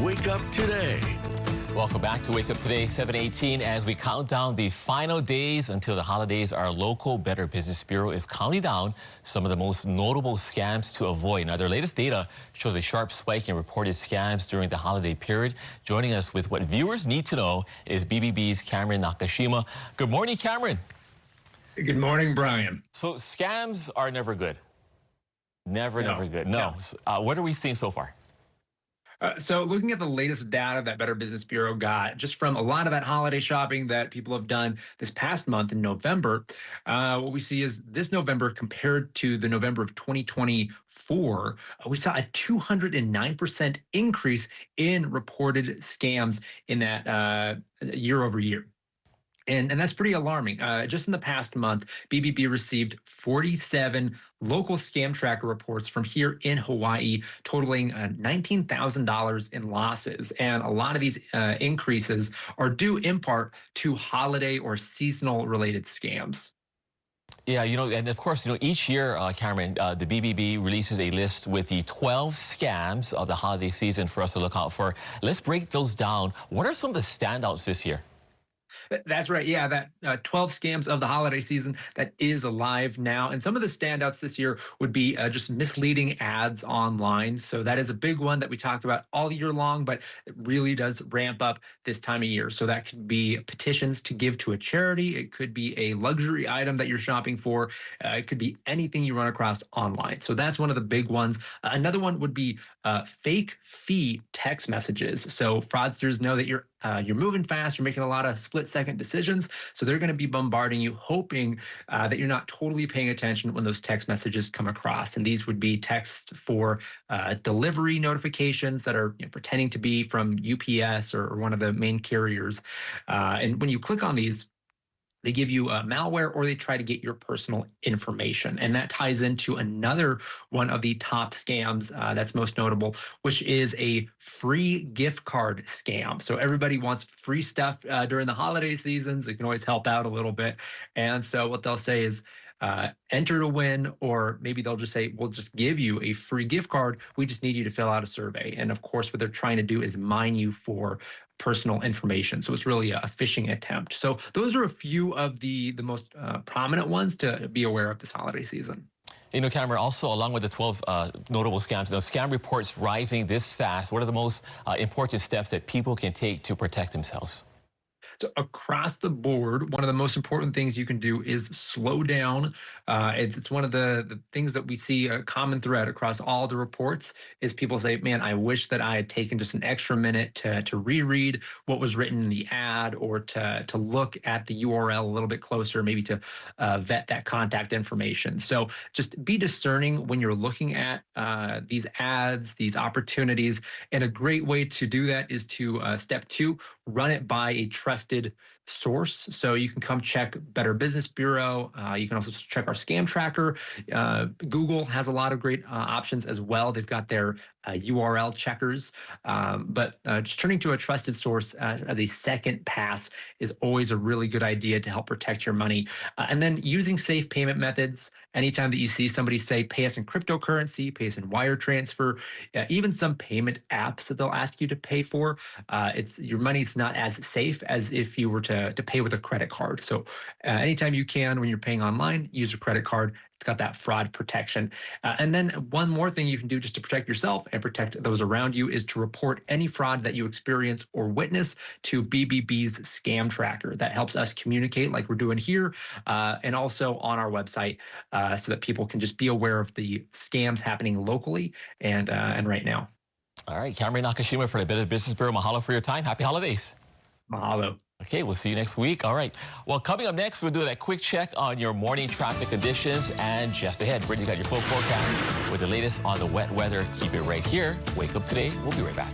Wake Up Today. Welcome back to Wake Up Today, 7:18. As we count down the final days until the holidays, our local Better Business Bureau is counting down some of the most notable scams to avoid. Now, their latest data shows a sharp spike in reported scams during the holiday period. Joining us with what viewers need to know is BBB's Cameron Nakashima. Good morning, Cameron. Good morning, Brian. So scams are never good. Never good. No. What are we seeing so far? So looking at the latest data that Better Business Bureau got, just from a lot of that holiday shopping that people have done this past month in November, what we see is this November compared to the November of 2024, we saw a 209% increase in reported scams in that year over year. And that's pretty alarming. Just in the past month, BBB received 47 local scam tracker reports from here in Hawaii, totaling $19,000 in losses. And a lot of these increases are due in part to holiday or seasonal related scams. Yeah, and of course, each year, Cameron, the BBB releases a list with the 12 scams of the holiday season for us to look out for. Let's break those down. What are some of the standouts this year? That's right. Yeah, that 12 scams of the holiday season that is alive now. And some of the standouts this year would be just misleading ads online. So that is a big one that we talk about all year long, but it really does ramp up this time of year. So that could be petitions to give to a charity. It could be a luxury item that you're shopping for. It could be anything you run across online. So that's one of the big ones. Another one would be fake fee text messages. So fraudsters know that you're moving fast, you're making a lot of split-second decisions, so they're going to be bombarding you, hoping that you're not totally paying attention when those text messages come across. And these would be texts for delivery notifications that are pretending to be from UPS or one of the main carriers. And when you click on these, they give you malware or they try to get your personal information. And that ties into another one of the top scams that's most notable, which is a free gift card scam. So everybody wants free stuff during the holiday seasons. It can always help out a little bit. And so what they'll say is, enter to win, or maybe they'll just say, we'll just give you a free gift card. We just need you to fill out a survey. And of course, what they're trying to do is mine you for personal information. So it's really a phishing attempt. So those are a few of the most prominent ones to be aware of this holiday season. Cameron, also along with the 12 notable scams, scam reports rising this fast. What are the most important steps that people can take to protect themselves? So across the board, one of the most important things you can do is slow down. It's one of the things that we see a common thread across all the reports is people say, man, I wish that I had taken just an extra minute to reread what was written in the ad or to look at the URL a little bit closer, maybe to vet that contact information. So just be discerning when you're looking at these ads, these opportunities. And a great way to do that is to step 2, run it by a trusted source. So you can come check Better Business Bureau. You can also check our scam tracker. Google has a lot of great options as well. They've got their URL checkers. But just turning to a trusted source as a second pass is always a really good idea to help protect your money. And then using safe payment methods. Anytime that you see somebody say, pay us in cryptocurrency, pay us in wire transfer, even some payment apps that they'll ask you to pay for, your money's not as safe as if you were to pay with a credit card. So anytime you can, when you're paying online, use a credit card. It's got that fraud protection. And then one more thing you can do just to protect yourself and protect those around you is to report any fraud that you experience or witness to BBB's scam tracker. That helps us communicate like we're doing here and also on our website so that people can just be aware of the scams happening locally and right now. All right, Cameron Nakashima for the Better Business Bureau. Mahalo for your time. Happy holidays. Mahalo. Okay, we'll see you next week. All right. Well, coming up next, we'll do that quick check on your morning traffic conditions. And just ahead, Brittany got your full forecast with the latest on the wet weather. Keep it right here. Wake Up Today. We'll be right back.